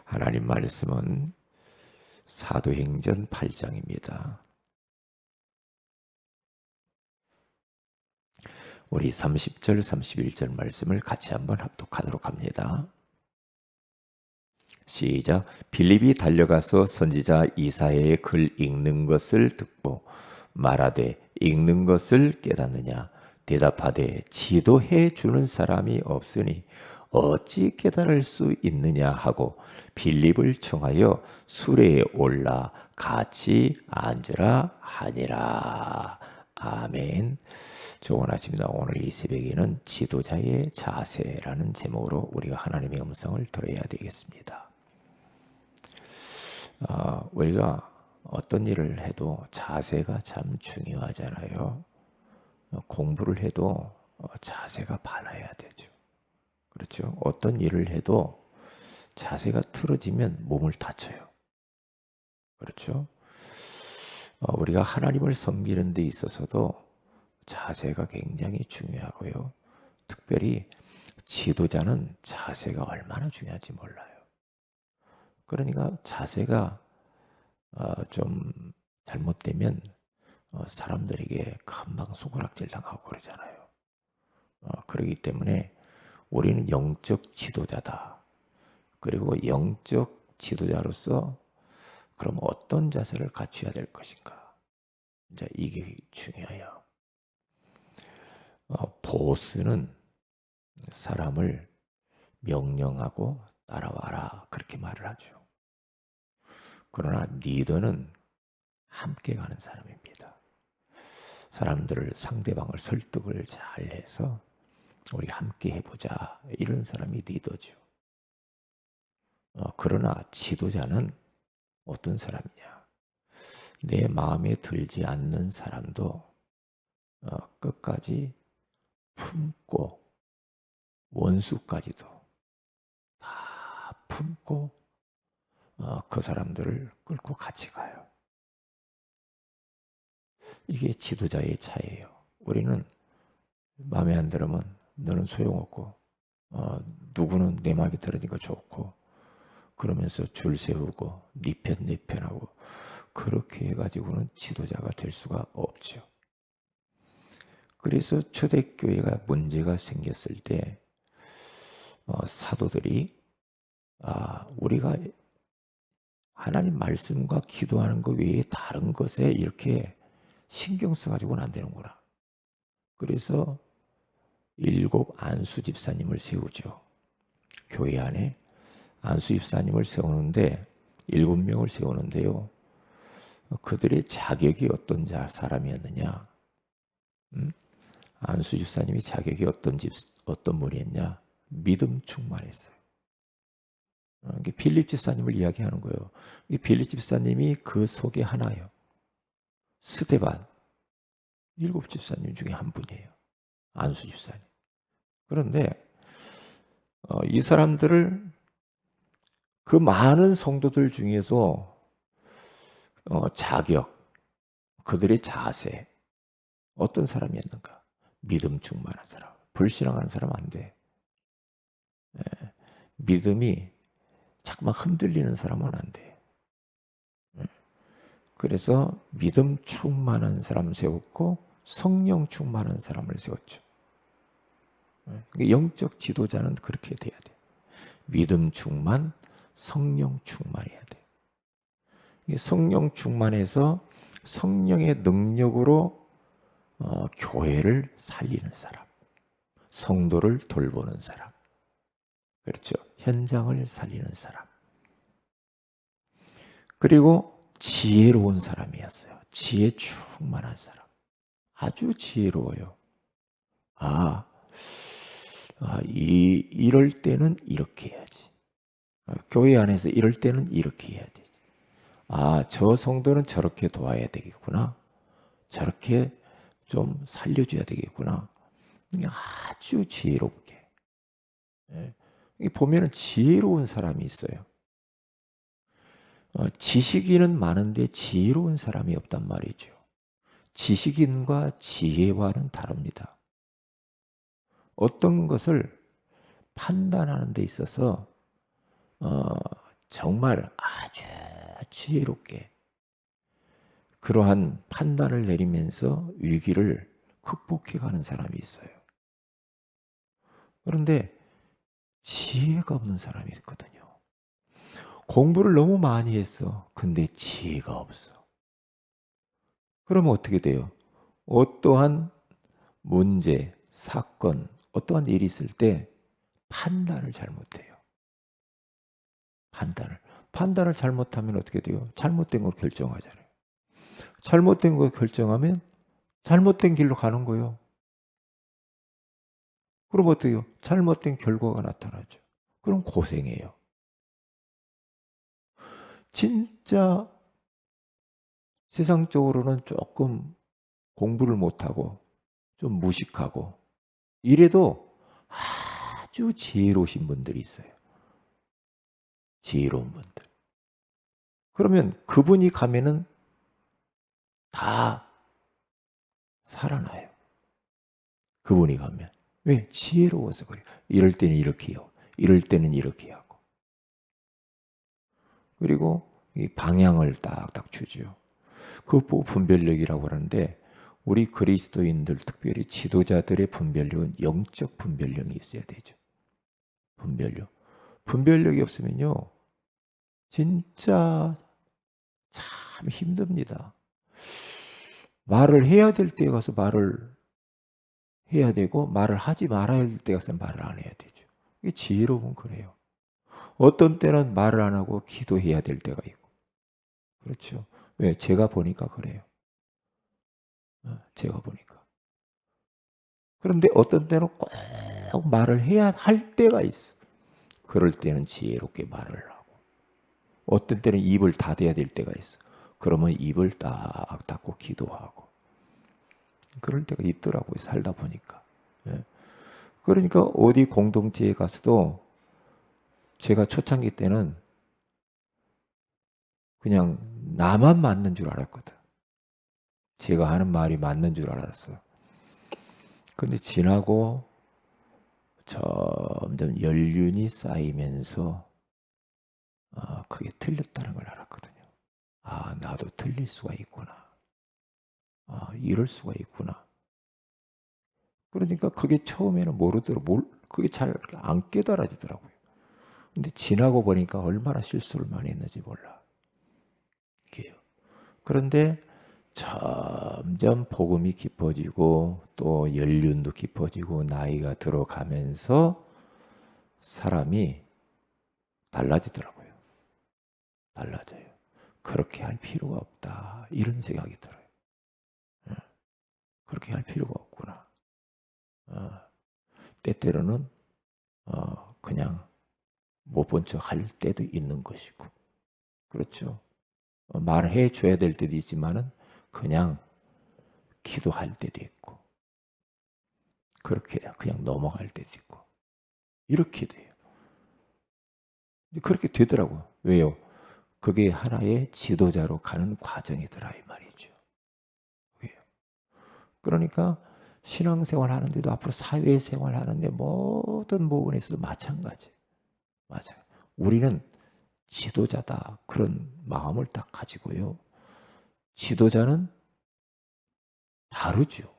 하나님 말씀은 사도행전 8장입니다. 우리 30절, 31절 말씀을 같이 한번 합독하도록 합니다. 시작. 빌립이 달려가서 선지자 이사야의 글 읽는 것을 듣고 말하되 읽는 것을 깨닫느냐? 대답하되 지도해 주는 사람이 없으니 어찌 깨달을 수 있느냐 하고 빌립을 청하여 수레에 올라 같이 앉으라 하니라. 아멘. 좋은 아침입니다. 오늘 이 새벽에는 지도자의 자세라는 제목으로 우리가 하나님의 음성을 들어야 되겠습니다. 우리가 어떤 일을 해도 자세가 참 중요하잖아요. 공부를 해도 자세가 바라야 되죠. 그렇죠? 어떤 일을 해도 자세가 틀어지면 몸을 다쳐요. 그렇죠? 우리가 하나님을 섬기는 데 있어서도 자세가 굉장히 중요하고요. 특별히 지도자는 자세가 얼마나 중요한지 몰라요. 그러니까 자세가 좀 잘못되면 사람들에게 금방 손가락질 당하고 그러잖아요. 그렇기 때문에 우리는 영적 지도자다. 그리고 영적 지도자로서 그럼 어떤 자세를 갖춰야 될 것인가? 이제 이게 중요해요. 보스는 사람을 명령하고 따라와라 그렇게 말을 하죠. 그러나 리더는 함께 가는 사람입니다. 사람들을 상대방을 설득을 잘 해서 우리 함께 해보자 이런 사람이 리더죠. 그러나 지도자는 어떤 사람이냐? 내 마음에 들지 않는 사람도 끝까지 품고 원수까지도 다 품고 그 사람들을 끌고 같이 가요. 이게 지도자의 차이예요. 우리는 마음에 안 들으면 너는 소용없고 누구는 내 마음에 들으니까 좋고 그러면서 줄 세우고 네 편 내 편하고 그렇게 해가지고는 지도자가 될 수가 없죠. 그래서 초대교회가 문제가 생겼을 때 사도들이 우리가 하나님 말씀과 기도하는 것 외에 다른 것에 이렇게 신경 써가지고는 안 되는구나. 그래서 7 안수 집사님을 세우죠. 교회 안에 안수 집사님을 세우는데 7명을 세우는데요. 그들의 자격이 어떤 사람이었느냐? 안수 집사님이 자격이 어떤 분이었냐? 믿음 충만했어요. 빌립 집사님을 이야기하는 거예요. 빌립 집사님이 그 속에 하나예요. 스데반 7 집사님 중에 한 분이에요. 안수 집사님. 그런데 이 사람들을 그 많은 성도들 중에서 자격, 그들의 자세 어떤 사람이었는가? 믿음 충만한 사람. 불신앙하는 사람 안 돼. 믿음이 자꾸만 흔들리는 사람은 안 돼. 그래서 믿음 충만한 사람을 세웠고 성령 충만한 사람을 세웠죠. 영적 지도자는 그렇게 돼야 돼. 믿음 충만, 성령 충만해야 돼. 성령 충만해서 성령의 능력으로 교회를 살리는 사람, 성도를 돌보는 사람, 그렇죠. 현장을 살리는 사람. 그리고 지혜로운 사람이었어요. 지혜 충만한 사람. 아주 지혜로워요. 이럴 때는 이렇게 해야지. 교회 안에서 이럴 때는 이렇게 해야 되지. 저 성도는 저렇게 도와야 되겠구나. 저렇게 좀 살려줘야 되겠구나. 아주 지혜롭게. 보면은 지혜로운 사람이 있어요. 지식인은 많은데 지혜로운 사람이 없단 말이죠. 지식인과 지혜와는 다릅니다. 어떤 것을 판단하는 데 있어서 정말 아주 지혜롭게 그러한 판단을 내리면서 위기를 극복해 가는 사람이 있어요. 그런데 지혜가 없는 사람이 있거든요. 공부를 너무 많이 했어. 근데 지혜가 없어. 그러면 어떻게 돼요? 어떠한 문제, 사건, 어떠한 일이 있을 때 판단을 잘못해요. 판단을 잘못하면 어떻게 돼요? 잘못된 걸 결정하잖아요. 잘못된 걸 결정하면 잘못된 길로 가는 거예요. 그럼 어떻게 해요? 잘못된 결과가 나타나죠. 그럼 고생해요. 진짜 세상적으로는 조금 공부를 못하고 좀 무식하고 이래도 아주 지혜로우신 분들이 있어요. 지혜로운 분들. 그러면 그분이 가면은 다 살아나요. 그분이 가면. 왜? 지혜로워서 그래요. 이럴 때는 이렇게 해요. 이럴 때는 이렇게 하고. 그리고 이 방향을 딱딱 주죠. 그 분별력이라고 하는데 우리 그리스도인들 특별히 지도자들의 분별력은 영적 분별력이 있어야 되죠. 분별력. 분별력이 없으면요. 진짜 참 힘듭니다. 말을 해야 될 때에 가서 말을 해야 되고 말을 하지 말아야 될 때 가서 말을 안 해야 되죠. 이게 지혜로운 그래요. 어떤 때는 말을 안 하고 기도해야 될 때가 있고. 그렇죠. 왜? 제가 보니까 그래요. 제가 보니까. 그런데 어떤 때는 꼭 말을 해야 할 때가 있어. 그럴 때는 지혜롭게 말을 하고. 어떤 때는 입을 닫아야 될 때가 있어. 그러면 입을 딱 닫고 기도하고. 그럴 때가 있더라고요. 살다 보니까. 예. 그러니까 어디 공동체에 가서도 제가 초창기 때는 그냥 나만 맞는 줄 알았거든. 제가 하는 말이 맞는 줄 알았어. 근데 지나고 점점 연륜이 쌓이면서 그게 틀렸다는 걸 알았거든요. 나도 틀릴 수가 있구나. 이럴 수가 있구나. 그러니까 그게 처음에는 그게 잘 안 깨달아지더라고요. 근데 지나고 보니까 얼마나 실수를 많이 했는지 몰라. 이게요. 그런데 점점 복음이 깊어지고 또 연륜도 깊어지고 나이가 들어가면서 사람이 달라지더라고요. 달라져요. 그렇게 할 필요가 없다. 이런 생각이 들어요. 예, 그렇게 할 필요가 없구나. 어, 때때로는 그냥 못 본 척 할 때도 있는 것이고. 그렇죠. 말해 줘야 될 때도 있지만은 그냥 기도할 때도 있고. 그렇게 그냥 넘어갈 때도 있고. 이렇게 돼요. 그렇게 되더라고요. 왜요? 그게 하나의 지도자로 가는 과정이더라 이 말이죠. 그게요. 그러니까 신앙생활 하는데도 앞으로 사회생활 하는데 모든 부분에 있어서 마찬가지. 맞아요. 우리는 지도자다 그런 마음을 딱 가지고요. 지도자는 다르죠.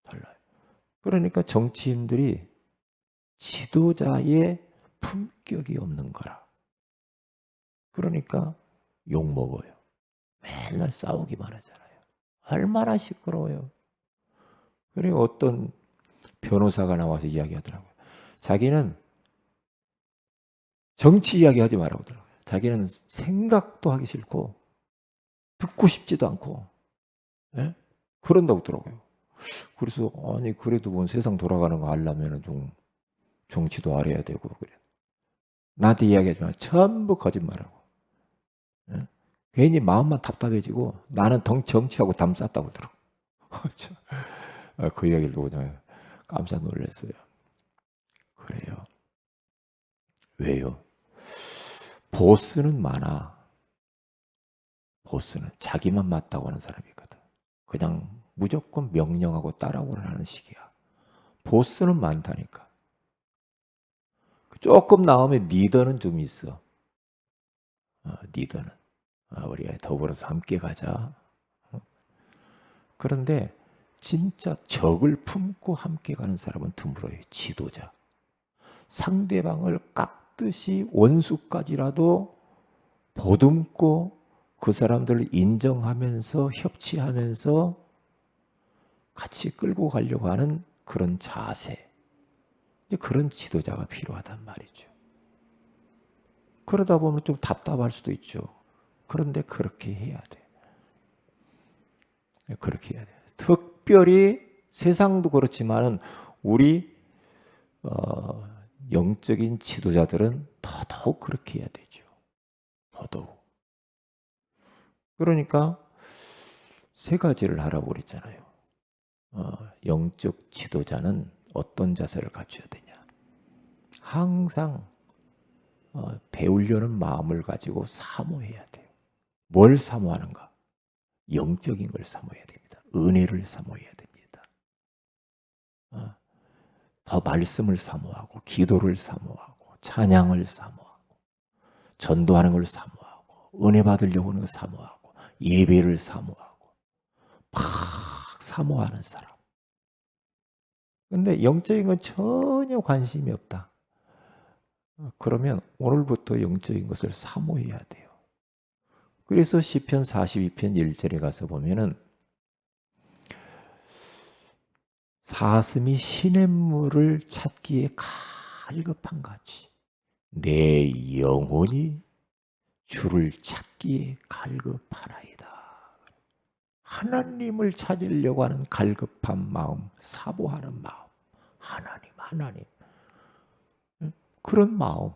달라요. 그러니까 정치인들이 지도자의 품격이 없는 거라. 그러니까 욕먹어요. 맨날 싸우기만 하잖아요. 얼마나 시끄러워요. 그리고 어떤 변호사가 나와서 이야기하더라고요. 자기는 정치 이야기하지 말라고 하더라고요. 자기는 생각도 하기 싫고 듣고 싶지도 않고 예? 그런다고 하더라고요. 그래서 아니 그래도 뭔 세상 돌아가는 거 알려면 좀 정치도 알아야 되고 그래. 나한테 이야기하지만 전부 거짓말하고 예? 괜히 마음만 답답해지고 나는 정치하고 담 쌌다고 하더라고. 그 이야기를 듣고 저는 깜짝 놀랐어요. 그래요. 왜요? 보스는 많아. 보스는 자기만 맞다고 하는 사람이 있거든. 그냥 무조건 명령하고 따라오라 하는 식이야. 보스는 많다니까. 조금 나오면 리더는 좀 있어. 리더는 우리 더불어서 함께 가자. 그런데 진짜 적을 품고 함께 가는 사람은 드물어요. 지도자. 상대방을 깎듯이 원수까지라도 보듬고 그 사람들을 인정하면서 협치하면서 같이 끌고 가려고 하는 그런 자세. 이제 그런 지도자가 필요하단 말이죠. 그러다 보면 좀 답답할 수도 있죠. 그런데 그렇게 해야 돼. 그렇게 해야 돼. 특별히 세상도 그렇지만은 우리 영적인 지도자들은 더더욱 그렇게 해야 되죠. 더더욱. 그러니까 세 가지를 하라고 그랬잖아요. 영적 지도자는 어떤 자세를 갖춰야 되냐. 항상 배우려는 마음을 가지고 사모해야 돼요. 뭘 사모하는가? 영적인 걸 사모해야 됩니다. 은혜를 사모해야 됩니다. 더 말씀을 사모하고 기도를 사모하고 찬양을 사모하고 전도하는 걸 사모하고 은혜 받으려고 하는 걸 사모하고 예배를 사모하고 막 사모하는 사람. 근데 영적인 건 전혀 관심이 없다. 그러면 오늘부터 영적인 것을 사모해야 돼요. 그래서 시편 42편 1절에 가서 보면은 사슴이 시냇물을 찾기에 갈급한 같이 내 영혼이 주를 찾기에 갈급하나이다. 하나님을 찾으려고 하는 갈급한 마음, 사모하는 마음, 하나님. 그런 마음.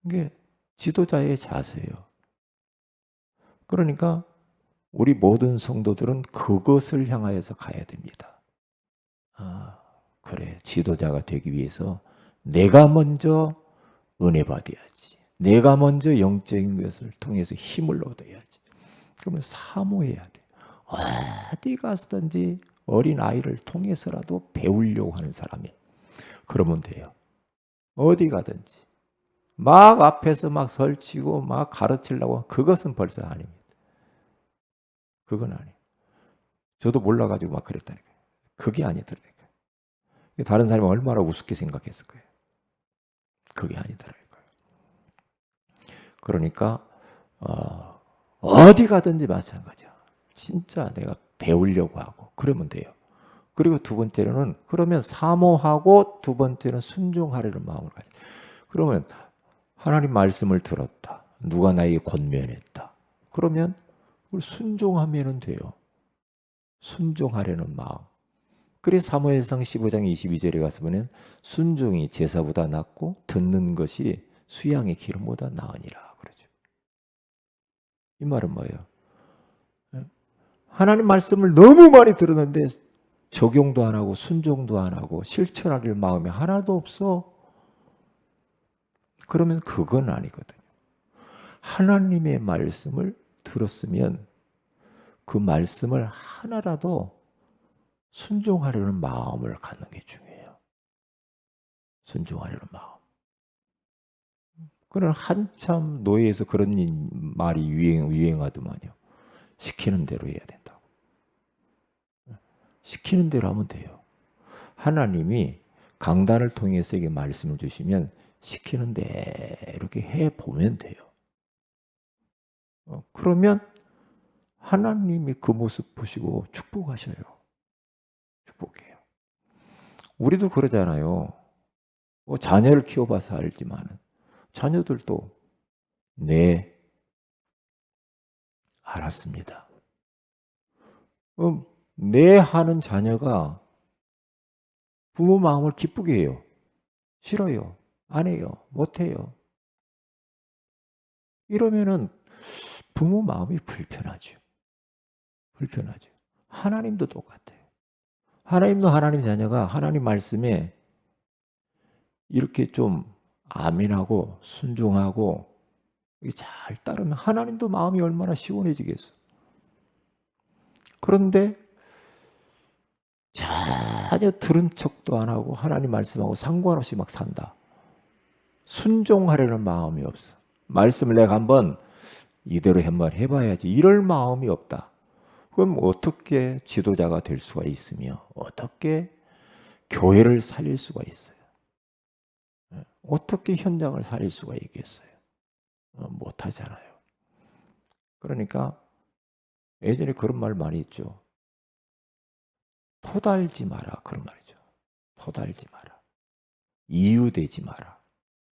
이게 지도자의 자세예요. 그러니까 우리 모든 성도들은 그것을 향하여서 가야 됩니다. 그래. 지도자가 되기 위해서 내가 먼저 은혜 받아야지. 내가 먼저 영적인 것을 통해서 힘을 얻어야지. 그러면 사모해야 돼. 어디 가서든지 어린 아이를 통해서라도 배우려고 하는 사람이 그러면 돼요. 어디 가든지 막 앞에서 막 설치고 막 가르치려고 그것은 벌써 아닙니다. 그건 아니에요. 저도 몰라가지고 막 그랬다니까요. 그게 아니더라고요. 다른 사람이 얼마나 우습게 생각했을 거예요. 그게 아니더라고요. 그러니까 어디 가든지 마찬가지야. 진짜 내가 배우려고 하고 그러면 돼요. 그리고 두 번째로는 그러면 사모하고 두 번째는 순종하려는 마음을 가져. 그러면 하나님 말씀을 들었다. 누가 나에게 권면했다. 그러면 순종하면 돼요. 순종하려는 마음. 그래서 사무엘상 15장 22절에 가서 보면 순종이 제사보다 낫고 듣는 것이 수양의 기름보다 나으니라 그러죠. 이 말은 뭐예요? 하나님 말씀을 너무 많이 들었는데 적용도 안 하고 순종도 안 하고 실천할 마음이 하나도 없어. 그러면 그건 아니거든요. 하나님의 말씀을 들었으면 그 말씀을 하나라도 순종하려는 마음을 갖는 게 중요해요. 순종하려는 마음. 그런 한참 노예에서 그런 말이 유행하더만요. 시키는 대로 해야 된다고. 시키는 대로 하면 돼요. 하나님이 강단을 통해서 이게 말씀을 주시면 시키는 대로 이렇게 해보면 돼요. 그러면 하나님이 그 모습 보시고 축복하셔요. 축복해요. 우리도 그러잖아요. 자녀를 키워봐서 알지만 자녀들도 네, 알았습니다. 네 하는 자녀가 부모 마음을 기쁘게 해요. 싫어요. 안 해요. 못 해요. 이러면은 부모 마음이 불편하죠. 불편하죠. 하나님도 똑같아요. 하나님도 하나님 자녀가 하나님 말씀에 이렇게 좀 아멘하고 순종하고 잘 따르면 하나님도 마음이 얼마나 시원해지겠어. 그런데 전혀 들은 척도 안 하고 하나님 말씀하고 상관없이 막 산다. 순종하려는 마음이 없어. 말씀을 내가 한번 이대로 한번 해봐야지 이럴 마음이 없다. 그럼 어떻게 지도자가 될 수가 있으며 어떻게 교회를 살릴 수가 있어요? 어떻게 현장을 살릴 수가 있겠어요? 못하잖아요. 그러니까 예전에 그런 말 많이 했죠. 토달지 마라 그런 말이죠. 토달지 마라. 이유되지 마라.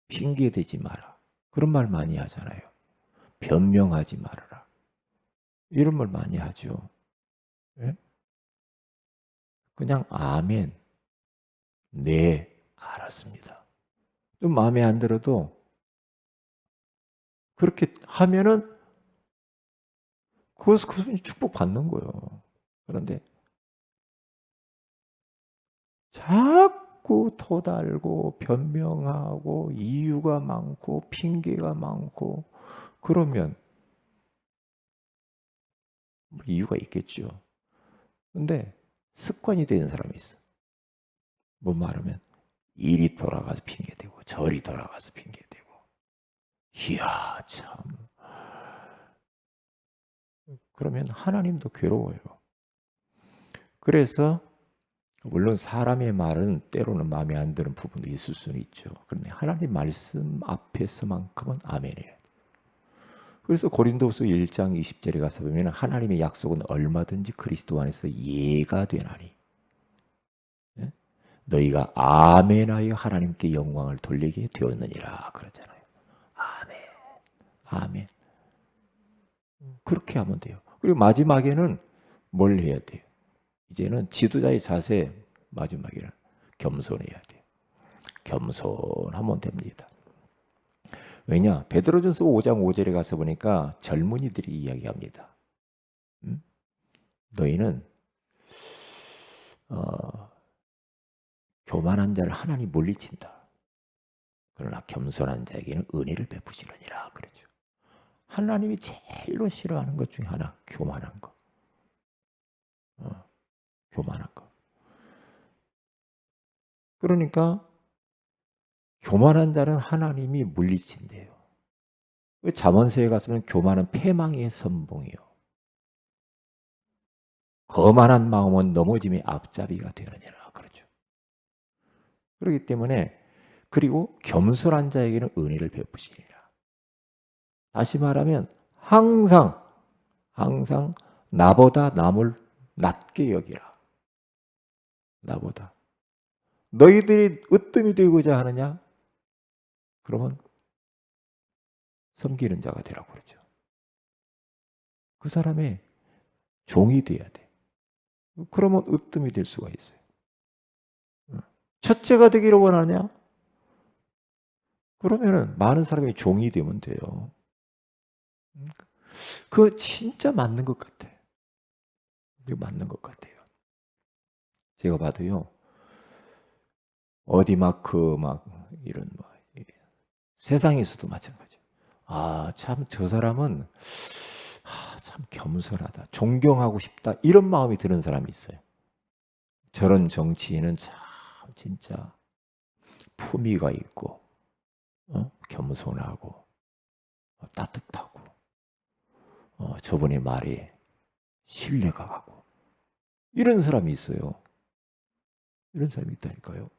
핑계대지 마라. 그런 말 많이 하잖아요. 변명하지 말아라. 이런 말 많이 하죠. 예? 그냥 아멘. 네, 알았습니다. 좀 마음에 안 들어도 그렇게 하면은 그것은 축복받는 거예요. 그런데 자꾸 토달고 변명하고 이유가 많고 핑계가 많고 그러면 이유가 있겠죠. 근데 습관이 되는 사람이 있어. 뭐 말하면 이리 돌아가서 핑계대고 저리 돌아가서 핑계대고. 이야 참. 그러면 하나님도 괴로워요. 그래서 물론 사람의 말은 때로는 마음에 안 드는 부분도 있을 수는 있죠. 그런데 하나님 말씀 앞에서만큼은 아멘이에요. 그래서 고린도후서 1장 20절에 가서 보면 하나님의 약속은 얼마든지 그리스도 안에서 예가 되나니 예? 너희가 아멘하여 하나님께 영광을 돌리게 되었느니라 그러잖아요. 아멘. 아멘. 그렇게 하면 돼요. 그리고 마지막에는 뭘 해야 돼요? 이제는 지도자의 자세 마지막에는 겸손해야 돼요. 겸손하면 됩니다. 왜냐? 베드로전서 5장 5절에 가서 보니까 젊은이들이 이야기합니다. 너희는 교만한 자를 하나님 물리친다. 그러나 겸손한 자에게는 은혜를 베푸시느니라 그러죠. 하나님이 제일로 싫어하는 것 중에 하나, 교만한 거. 교만한 거. 그러니까 교만한 자는 하나님이 물리친대요. 잠언서에 가서는 교만은 패망의 선봉이요. 거만한 마음은 넘어짐의 앞잡이가 되느니라 그러죠. 그렇기 때문에 그리고 겸손한 자에게는 은혜를 베푸시니라. 다시 말하면 항상 나보다 남을 낮게 여기라. 나보다. 너희들이 으뜸이 되고자 하느냐? 그러면 섬기는 자가 되라고 그러죠. 그 사람의 종이 돼야 돼. 그러면 으뜸이 될 수가 있어요. 첫째가 되기를 원하냐? 그러면은 많은 사람이 종이 되면 돼요. 그거 진짜 맞는 것 같아. 이거 맞는 것 같아요. 제가 봐도요. 어디마크 이런 세상에서도 마찬가지예요. 참 저 사람은 참 겸손하다. 존경하고 싶다. 이런 마음이 드는 사람이 있어요. 저런 정치인은 참 진짜 품위가 있고 겸손하고 따뜻하고 저분의 말에 신뢰가 가고 이런 사람이 있어요. 이런 사람이 있다니까요.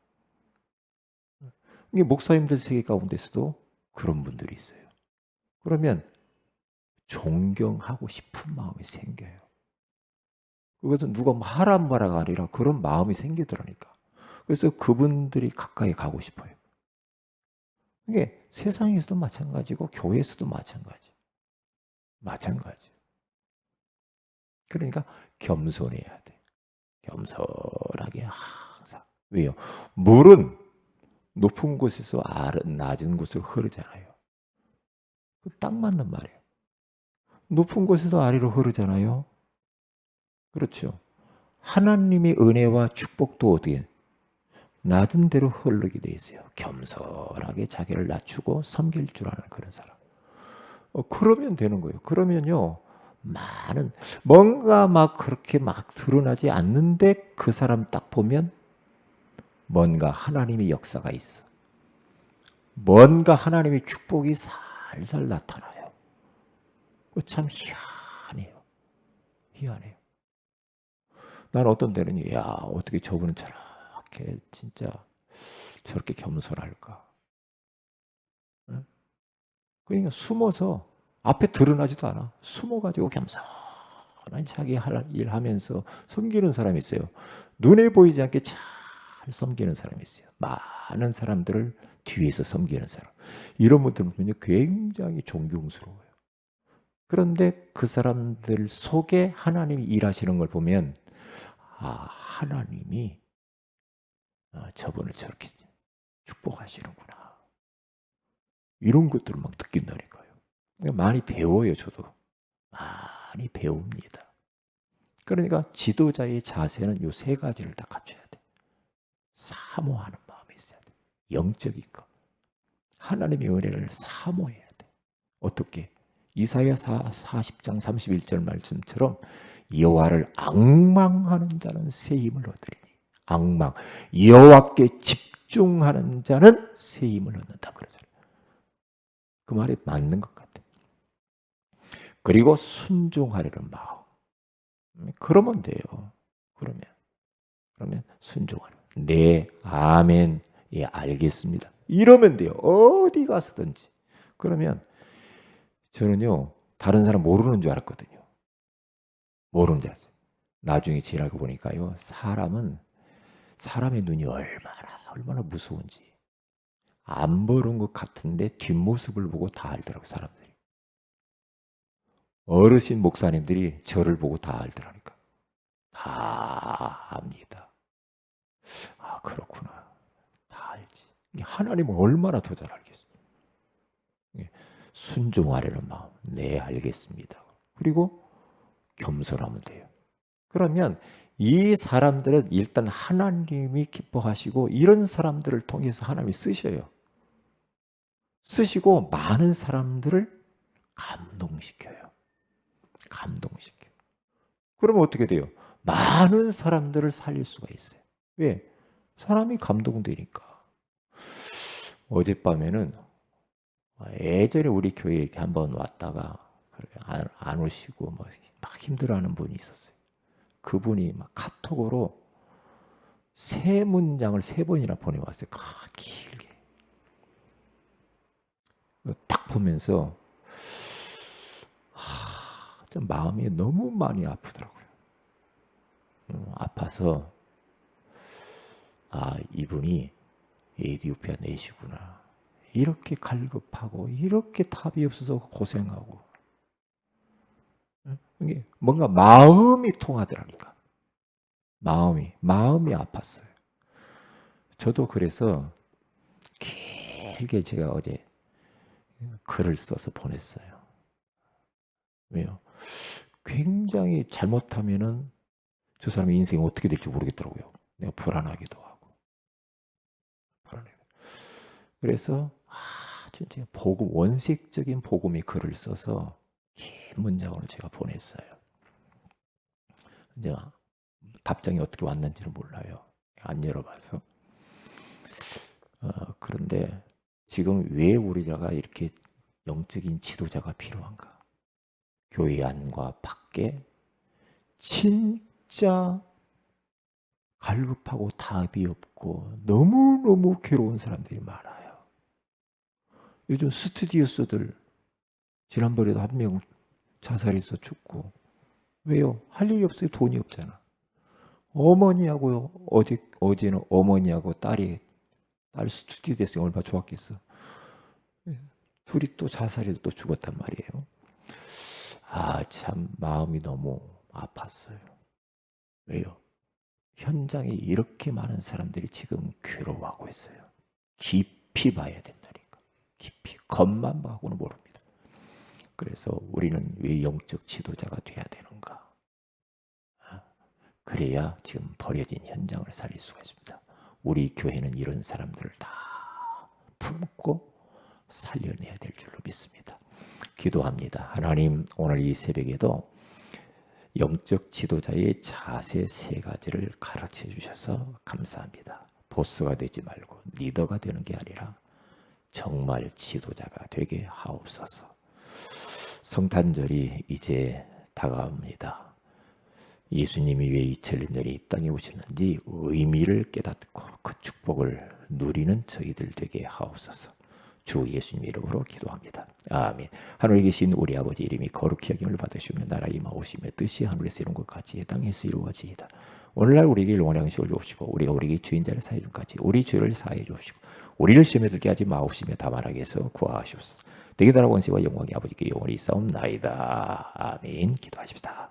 이게 목사님들 세계 가운데서도 그런 분들이 있어요. 그러면 존경하고 싶은 마음이 생겨요. 그것은 누가 하란 바라가 아니라 그런 마음이 생기더라니까. 그래서 그분들이 가까이 가고 싶어요. 이게 세상에서도 마찬가지고 교회에서도 마찬가지. 그러니까 겸손해야 돼. 겸손하게 항상. 왜요? 물은 높은 곳에서 낮은 곳으로 흐르잖아요. 딱 맞는 말이에요. 높은 곳에서 아래로 흐르잖아요. 그렇죠. 하나님의 은혜와 축복도 어떻게 낮은 데로 흐르게 돼 있어요. 겸손하게 자기를 낮추고 섬길 줄 아는 그런 사람. 그러면 되는 거예요. 그러면요. 많은 뭔가 그렇게 드러나지 않는데 그 사람 딱 보면 뭔가 하나님의 역사가 있어. 뭔가 하나님의 축복이 살살 나타나요. 참 희한해요. 희한해요. 난 어떤 때는 야, 어떻게 저분은 저렇게 진짜 저렇게 겸손할까? 응? 그러니까 숨어서 앞에 드러나지도 않아. 숨어가지고 겸손한 자기 할 일 하면서 섬기는 사람이 있어요. 눈에 보이지 않게 잘 섬기는 사람이 있어요. 많은 사람들을 뒤에서 섬기는 사람. 이런 분들 보면 굉장히 존경스러워요. 그런데 그 사람들 속에 하나님이 일하시는 걸 보면 하나님이 저분을 저렇게 축복하시는구나. 이런 것들을 막 느낀다니까요. 그러니까 많이 배워요, 저도. 많이 배웁니다. 그러니까 지도자의 자세는 요 세 가지를 다 갖춰야 돼. 사모하는 마음이 있어야 돼. 영적인 거. 하나님의 은혜를 사모해야 돼. 어떻게? 이사야 40장 31절 말씀처럼 여호와를 앙망하는 자는 새 힘을 얻으리니. 앙망. 여호와께 집중하는 자는 새 힘을 얻는다 그러잖아요. 그 말이 맞는 것 같아요. 그리고 순종하려는 마음. 그러면 돼요. 그러면 순종하는. 네, 아멘. 예, 알겠습니다. 이러면 돼요. 어디 가서든지. 그러면 저는요, 다른 사람 모르는 줄 알았거든요. 모르는 줄 알았어요. 나중에 지나고 보니까요, 사람의 눈이 얼마나 무서운지 안 보는 것 같은데 뒷모습을 보고 다 알더라고요, 사람들이. 어르신 목사님들이 저를 보고 다 알더라니까. 다 압니다. 아, 그렇구나. 다 알지. 하나님은 얼마나 더 잘 알겠어요. 순종하려는 마음. 네, 알겠습니다. 그리고 겸손하면 돼요. 그러면 이 사람들은 일단 하나님이 기뻐하시고 이런 사람들을 통해서 하나님이 쓰셔요. 쓰시고 많은 사람들을 감동시켜요. 감동시켜요. 그러면 어떻게 돼요? 많은 사람들을 살릴 수가 있어요. 왜? 사람이 감동되니까. 어젯밤에는 예전에 우리 교회에 이렇게 한번 왔다가 안 오시고 막 힘들어하는 분이 있었어요. 그분이 막 카톡으로 세 문장을 세 번이나 보내왔어요. 길게. 딱 보면서 좀 마음이 너무 많이 아프더라고요. 아파서 이분이 에티오피아 내시구나. 이렇게 갈급하고 이렇게 답이 없어서 고생하고 이게 뭔가 마음이 통하더라니까. 마음이 아팠어요. 저도 그래서 길게 제가 어제 글을 써서 보냈어요. 왜요? 굉장히 잘못하면은 저 사람의 인생이 어떻게 될지 모르겠더라고요. 내가 불안하기도 하고. 그래서 진짜 원색적인 복음의 글을 써서 긴 문장으로 제가 보냈어요. 근데 답장이 어떻게 왔는지는 몰라요. 안 열어봐서. 그런데 지금 왜 우리가 이렇게 영적인 지도자가 필요한가? 교회 안과 밖에 진짜 갈급하고 답이 없고 너무너무 괴로운 사람들이 많아요. 요즘 스튜디오스들 지난번에도 한 명 자살해서 죽고. 왜요? 할 일이 없어요. 돈이 없잖아. 어머니하고요. 어제는 어머니하고 딸 스튜디오 됐으니 얼마나 좋았겠어. 둘이 또 자살해서 또 죽었단 말이에요. 참 마음이 너무 아팠어요. 왜요? 현장에 이렇게 많은 사람들이 지금 괴로워하고 있어요. 깊이 봐야 된다니까. 깊이. 겉만 봐고는 모릅니다. 그래서 우리는 왜 영적 지도자가 돼야 되는가? 그래야 지금 버려진 현장을 살릴 수가 있습니다. 우리 교회는 이런 사람들을 다 품고 살려내야 될 줄로 믿습니다. 기도합니다. 하나님, 오늘 이 새벽에도 영적 지도자의 자세 세 가지를 가르쳐 주셔서 감사합니다. 보스가 되지 말고 리더가 되는 게 아니라 정말 지도자가 되게 하옵소서. 성탄절이 이제 다가옵니다. 예수님이 왜 2000년에 이 땅에 오셨는지 의미를 깨닫고 그 축복을 누리는 저희들 되게 하옵소서. 주 예수님 이름으로 기도합니다. 아멘. 하늘에 계신 우리 아버지 이름이 거룩히 여김을 받으시며 나라 임하오시며 뜻이 하늘에서 이룬 것 같이 땅에서 이루어지이다. 오늘날 우리에게 일용할 양식을 주옵시고 우리가 우리에게 주인자를 사해 준 같이 우리 죄를 사해 주옵시고 우리를 시험에 들게 하지 마옵시며 다만 악에서 구하시옵소서. 대개 나라 원세와 영광이 아버지께 영원히 있사옵나이다. 아멘. 기도하십시다.